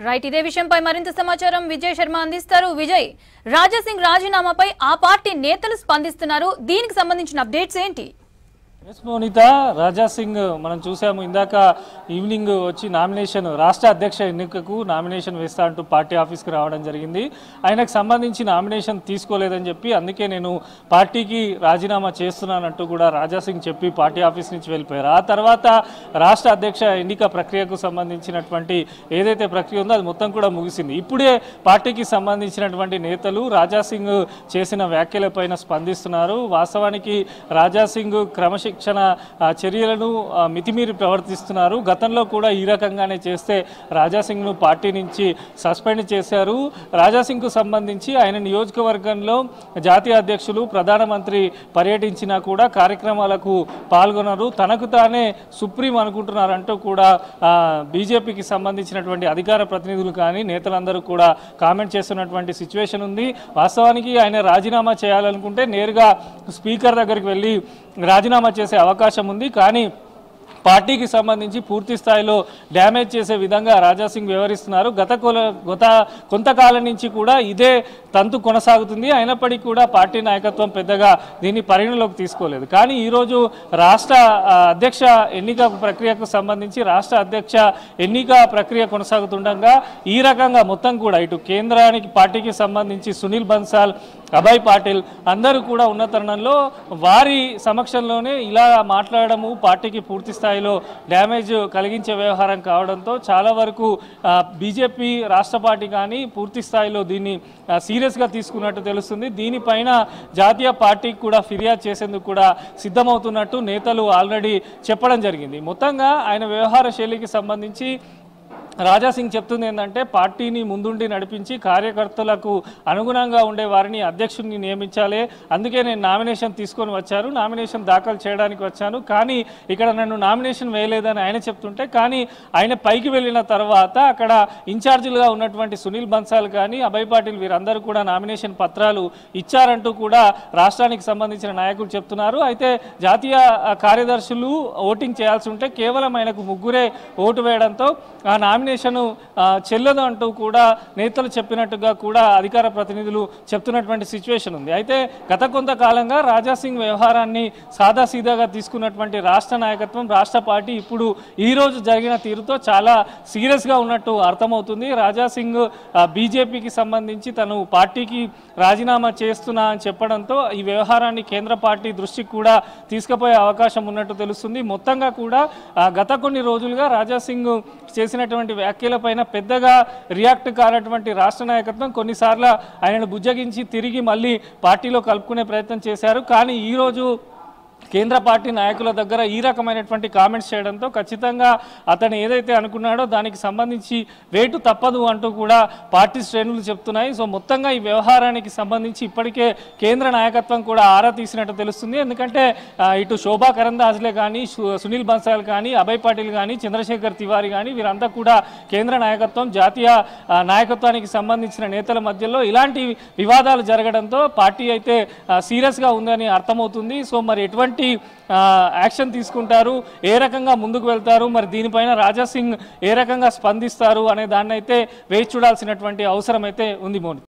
Right ఇదే విషయంపై మరింత సమాచారం విజయ్ శర్మ అందిస్తారు. విజయ్, రాజాసింగ్ రాజీనామాపై ఆ పార్టీ నేతలు స్పందిస్తున్నారు. దీనికి సంబంధించిన అప్డేట్స్ ఏంటి? మోనిత, రాజాసింగ్ మనం చూసాము ఇందాక ఈవినింగ్ వచ్చి నామినేషన్ రాష్ట్ర అధ్యక్ష ఎన్నికకు నామినేషన్ వేస్తా అంటూ పార్టీ ఆఫీస్కి రావడం జరిగింది. ఆయనకు సంబంధించి నామినేషన్ తీసుకోలేదని చెప్పి అందుకే నేను పార్టీకి రాజీనామా చేస్తున్నానంటూ కూడా రాజాసింగ్ చెప్పి పార్టీ ఆఫీస్ నుంచి వెళ్ళిపోయారు. ఆ తర్వాత రాష్ట్ర అధ్యక్ష ఎన్నిక ప్రక్రియకు సంబంధించినటువంటి ఏదైతే ప్రక్రియ ఉందో అది మొత్తం కూడా ముగిసింది. ఇప్పుడే పార్టీకి సంబంధించినటువంటి నేతలు రాజాసింగ్ చేసిన వ్యాఖ్యలపైన స్పందిస్తున్నారు. వాస్తవానికి రాజాసింగ్ క్రమశిక్షణ చర్యలను మితిమీరి ప్రవర్తిస్తున్నారు. గతంలో కూడా ఈ రకంగానే చేస్తే రాజాసింగ్ను పార్టీ నుంచి సస్పెండ్ చేశారు. రాజాసింగ్కు సంబంధించి ఆయన నియోజకవర్గంలో జాతీయ అధ్యక్షులు ప్రధానమంత్రి పర్యటించినా కూడా కార్యక్రమాలకు పాల్గొన్నారు. తనకు తానే సుప్రీం అనుకుంటున్నారంటూ కూడా బీజేపీకి సంబంధించినటువంటి అధికార ప్రతినిధులు కానీ నేతలందరూ కూడా కామెంట్ చేస్తున్నటువంటి సిచ్యువేషన్ ఉంది. వాస్తవానికి ఆయన రాజీనామా చేయాలనుకుంటే నేరుగా స్పీకర్ దగ్గరికి వెళ్ళి రాజీనామా చేసే అవకాశం ఉంది. కానీ పార్టీకి సంబంధించి పూర్తి స్థాయిలో డ్యామేజ్ చేసే విధంగా రాజాసింగ్ వ్యవహరిస్తున్నారు. కొంతకాలం నుంచి కూడా ఇదే తంతు కొనసాగుతుంది. అయినప్పటికీ కూడా పార్టీ నాయకత్వం పెద్దగా దీన్ని పరిగణలోకి తీసుకోలేదు. కానీ ఈరోజు రాష్ట్ర అధ్యక్ష ఎన్నిక ప్రక్రియకు సంబంధించి రాష్ట్ర అధ్యక్ష ఎన్నిక ప్రక్రియ కొనసాగుతుండగా ఈ రకంగా మొత్తం కూడా ఇటు కేంద్రానికి పార్టీకి సంబంధించి సునీల్ బన్సాల్, అభయ్ పాటిల్ అందరూ కూడా ఉన్న తరుణంలో వారి సమక్షంలోనే ఇలా మాట్లాడము పార్టీకి పూర్తి స్థాయిలో డ్యామేజ్ కలిగించే వ్యవహారం కావడంతో చాలా వరకు బీజేపీ రాష్ట్ర పార్టీ కానీ పూర్తి స్థాయిలో దీన్ని సీరియస్గా తీసుకున్నట్టు తెలుస్తుంది. దీనిపైన జాతీయ పార్టీకి కూడా ఫిర్యాదు చేసేందుకు కూడా సిద్ధమవుతున్నట్టు నేతలు ఆల్రెడీ చెప్పడం జరిగింది. మొత్తంగా ఆయన వ్యవహార శైలికి సంబంధించి రాజాసింగ్ చెప్తుంది ఏంటంటే పార్టీని ముందుండి నడిపించి కార్యకర్తలకు అనుగుణంగా ఉండే వారిని అధ్యక్షుడిని నియమించాలి. అందుకే నేను నామినేషన్ తీసుకొని వచ్చాను, నామినేషన్ దాఖలు చేయడానికి వచ్చాను. కానీ ఇక్కడ నన్ను నామినేషన్ వేయలేదని ఆయన చెప్తుంటే, కానీ ఆయన పైకి వెళ్ళిన తర్వాత అక్కడ ఇన్ఛార్జీలుగా ఉన్నటువంటి సునీల్ బన్సాల్ కానీ అభయ్ పాటిల్ వీరందరూ కూడా నామినేషన్ పత్రాలు ఇచ్చారంటూ కూడా రాష్ట్రానికి సంబంధించిన నాయకులు చెప్తున్నారు. అయితే జాతీయ కార్యదర్శులు ఓటింగ్ చేయాల్సి ఉంటే కేవలం ఆయనకు ముగ్గురే ఓటు వేయడంతో ఆ నామినేషన్ చెల్లదు అంటూ కూడా నేతలు చెప్పినట్టుగా కూడా అధికార ప్రతినిధులు చెప్తున్నటువంటి సిచ్యువేషన్ ఉంది. అయితే గత కొంతకాలంగా రాజాసింగ్ వ్యవహారాన్ని సాదాసీదాగా తీసుకున్నటువంటి రాష్ట్ర నాయకత్వం, రాష్ట్ర పార్టీ ఇప్పుడు ఈరోజు జరిగిన తీరుతో చాలా సీరియస్గా ఉన్నట్టు అర్థమవుతుంది. రాజాసింగ్ బీజేపీకి సంబంధించి తను పార్టీకి రాజీనామా చేస్తున్నా అని చెప్పడంతో ఈ వ్యవహారాన్ని కేంద్ర పార్టీ దృష్టికి కూడా తీసుకుపోయే అవకాశం ఉన్నట్టు తెలుస్తుంది. మొత్తంగా కూడా గత కొన్ని రోజులుగా రాజాసింగ్ చేసినటువంటి వ్యాఖ్యలపైన పెద్దగా రియాక్ట్ కానటువంటి రాష్ట్ర నాయకత్వం కొన్నిసార్లు ఆయనను బుజ్జగించి తిరిగి మళ్ళీ పార్టీలో కలుపుకునే ప్రయత్నం చేశారు. కానీ ఈరోజు కేంద్ర పార్టీ నాయకుల దగ్గర ఈ రకమైనటువంటి కామెంట్స్ చేయడంతో ఖచ్చితంగా అతను ఏదైతే అనుకున్నాడో దానికి సంబంధించి వేటు తప్పదు అంటూ కూడా పార్టీ శ్రేణులు చెప్తున్నాయి. సో మొత్తంగా ఈ వ్యవహారానికి సంబంధించి ఇప్పటికే కేంద్ర నాయకత్వం కూడా ఆరా తీసినట్టు తెలుస్తుంది. ఎందుకంటే ఇటు శోభా కరంద్లాజే కానీ, సునీల్ బన్సాల్ కానీ, అభయ్ పాటిల్ కానీ, చంద్రశేఖర్ తివారీ కానీ వీరంతా కూడా కేంద్ర నాయకత్వం, జాతీయ నాయకత్వానికి సంబంధించిన నేతల మధ్యలో ఇలాంటి వివాదాలు జరగడంతో పార్టీ అయితే సీరియస్గా ఉందని అర్థమవుతుంది. సో మరి ఎటువంటి యాక్షన్ తీసుకుంటారు, ఏ రకంగా ముందుకు వెళ్తారు, మరి దీనిపైన రాజాసింగ్ ఏ రకంగా స్పందిస్తారు అనే దాన్ని అయితే వేచి చూడాల్సినటువంటి అవసరం అయితే ఉంది మోని.